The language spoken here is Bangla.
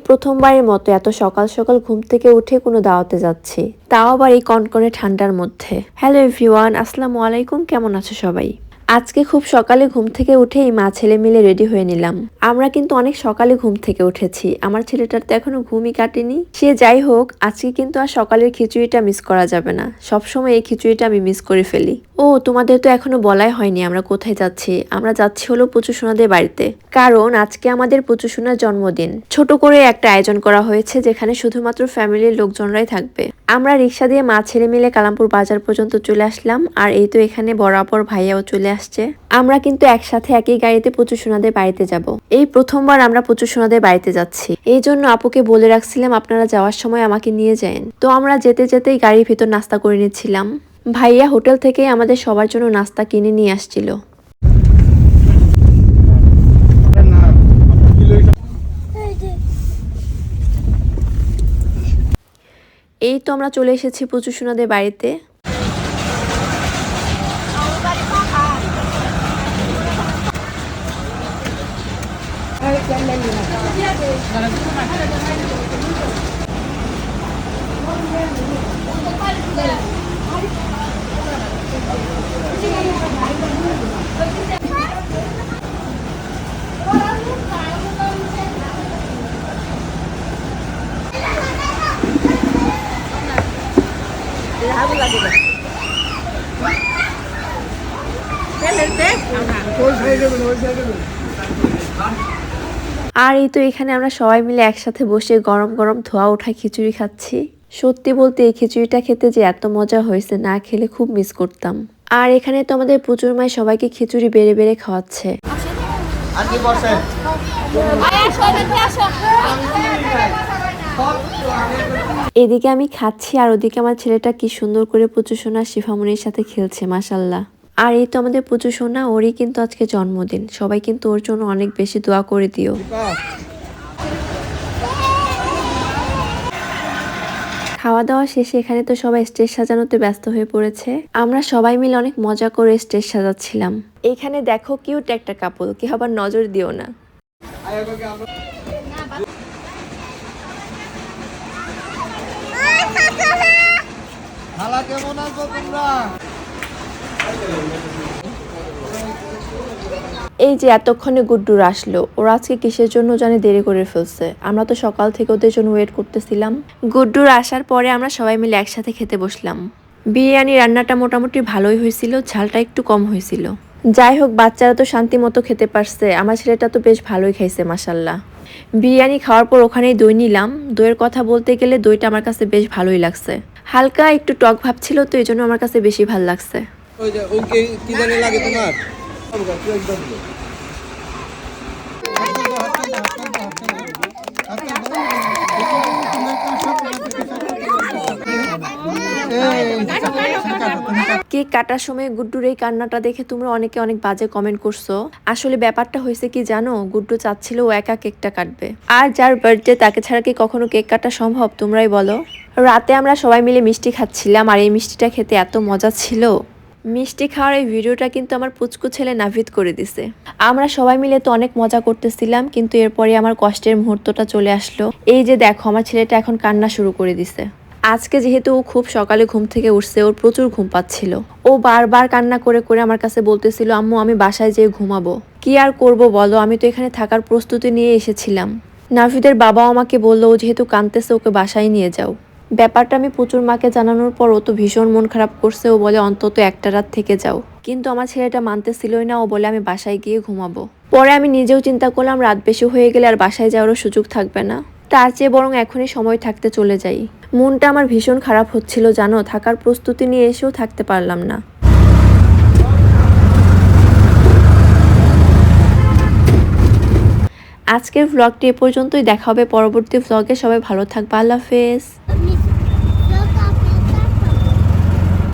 প্রথমবারের মতো এত সকাল সকাল ঘুম থেকে উঠে কোনো দাওয়াতে যাচ্ছি, তাও আবার এই কনকনে ঠান্ডার মধ্যে। হ্যালো এভরিওয়ান, আসসালামু আলাইকুম। কেমন আছো সবাই? আজকে খুব সকালে ঘুম থেকে উঠেই মা ছেলে মিলে রেডি হয়ে নিলাম। আমরা কিন্তু অনেক সকালে ঘুম থেকে উঠেছি, আমার ছেলেটার তো এখনো ঘুমই কাটেনি। সে যাই হোক, আজকে কিন্তু আর সকালের খিচুড়িটা মিস করা যাবে না। সবসময় এই খিচুড়িটা আমি মিস করে ফেলি। ও তোমাদের তো এখনো বলাই হয়নি আমরা কোথায় যাচ্ছি। আমরা যাচ্ছি হলো পুচু সোনাদের বাড়িতে, কারণ আজকে আমাদের পুচু সোনার জন্মদিন। ছোট করে একটা আয়োজন করা হয়েছে, যেখানে শুধুমাত্র ফ্যামিলির লোকজনরাই থাকবে। আমরা রিক্সা দিয়ে মা ছেলে মিলে কালামপুর বাজার পর্যন্ত চলে আসলাম, আর এই তো এখানে বরাবর ভাইয়াও চলে আসছে। আমরা কিন্তু একসাথে একই গাড়িতে পুচু সোনাদের বাড়িতে যাব। এই প্রথমবার আমরা পুচু সোনাদের বাড়িতে যাচ্ছি, এই জন্য আপুকে বলে রাখছিলাম আপনারা যাওয়ার সময় আমাকে নিয়ে যান। তো আমরা যেতে যেতেই গাড়ির ভিতর নাস্তা করে নিচ্ছিলাম। ভাইয়া হোটেল থেকে আমাদের সবার জন্য নাস্তা কিনে নিয়ে আসছিল। এই তো আমরা চলে এসেছি পুচু সোনাদের বাড়িতে। আর এই তো এখানে আমরা সবাই মিলে একসাথে বসে গরম গরম ধোয়া ওঠা খিচুড়ি খাচ্ছি। সত্যি বলতে এই খিচুড়িটা খেতে যে এত মজা হয়েছে, না খেলে খুব মিস করতাম। আর এখানে তো আমাদের পুচুর মায় সবাইকে খিচুড়ি বেড়ে বেড়ে খাওয়াচ্ছে। এদিকে আমি খাচ্ছি, আর ওদিকে আমার ছেলেটা কি সুন্দর করে পুচু সোনা শিফামনির সাথে খেলছে, মাশাল্লাহ। আর এই তো আমাদের পুচু সোনা, ওরই কিন্তু আজকে জন্মদিন। সবাই কিন্তু ওর জন্য অনেক বেশি দোয়া করে দিও। খাওয়া দাওয়া শেষে এখানে তো সবাই স্টেজ সাজানোতে ব্যস্ত হয়ে পড়েছে। আমরা সবাই মিলে অনেক মজা করে স্টেজ সাজাচ্ছিলাম। এখানে দেখো কিউট একটা কাপল, কি আবার নজর দিও না। কেমন আছো তোমরা? এই যে এতক্ষণে গুড্ডুর আসলো, ওরা আজকে কিসের জন্য জানি দেরি করে ফেলছে। আমরা তো সকাল থেকে ওদের জন্য ওয়েট করতেছিলাম। গুড্ডুর আসার পরে আমরা সবাই মিলে একসাথে খেতে বসলাম। বিরিয়ানি রান্নাটা মোটামুটি ভালোই হয়েছিল, ঝালটা একটু কম হয়েছিল। যাই হোক, বাচ্চারা তো শান্তি মতো খেতে পারছে, আমার ছেলেটা তো বেশ ভালোই খাইছে মাশাল্লাহ। বিরিয়ানি খাওয়ার পর ওখানেই দই নিলাম। দইয়ের কথা বলতে গেলে দইটা আমার কাছে বেশ ভালোই লাগছে। হালকা একটু টক ভাব ছিল, তো এই জন্য আমার কাছে বেশি ভালো লাগছে। ওকে কি জানি লাগে তোমার? কেক কাটার সময় গুড্ডুর এই কান্নাটা দেখে তোমরা অনেকে অনেক বাজে কমেন্ট করছো। আসলে ব্যাপারটা হয়েছে কি জানো, গুড্ডু চাচ্ছিল ও একা কেকটা কাটবে, আর যার বার্থডে তাকে ছাড়া কি কখনো কেক কাটা সম্ভব? তোমরাই বলো। রাতে আমরা সবাই মিলে মিষ্টি খাচ্ছিলাম, আর এই মিষ্টিটা খেতে এত মজা ছিল। মিষ্টি খাওয়ার এই ভিডিওটা কিন্তু আমার পুচকু ছেলে নাভিদ করে দিছে। আমরা সবাই মিলে তো অনেক মজা করতেছিলাম, কিন্তু এরপরে আমার কষ্টের মুহূর্তটা চলে আসলো। এই যে দেখো, আমার ছেলেটা এখন কান্না শুরু করে দিছে। আজকে যেহেতু ও খুব সকালে ঘুম থেকে উঠছে, ওর প্রচুর ঘুম পাচ্ছিল। ও বারবার কান্না করে করে আমার কাছে বলতেছিল, আম্মু আমি বাসায় যেয়ে ঘুমাবো। কি আর করব বলো, আমি তো এখানে থাকার প্রস্তুতি নিয়ে এসেছিলাম। নাভিদের বাবাও আমাকে বললো, ও যেহেতু কাঁদতেছে ওকে বাসায় নিয়ে যাও। ব্যাপারটা আমি পুচুর মাকে জানানোর পর ও তো ভীষণ মন খারাপ করছে। ও বলে অন্তত একটা রাত থেকে যাও, কিন্তু আমার ছেলেটা মানতেছিলই না। ও বলে আমি বাসায় গিয়ে ঘুমাবো। পরে আমি নিজেও চিন্তা করলাম, রাত বেশি হয়ে গেলে আর বাসায় যাওয়ারও সুযোগ থাকবে না, তার চেয়ে বরং এখনই সময় থাকতে চলে যাই। মনটা আমার ভীষণ খারাপ হচ্ছিল জানো, থাকার প্রস্তুতি নিয়ে এসেও থাকতে পারলাম না। আজকের ভ্লগটি এ পর্যন্তই, দেখা হবে পরবর্তী ভ্লগে। সবাই ভালো থাকবে, আল্লাহ হাফেজ।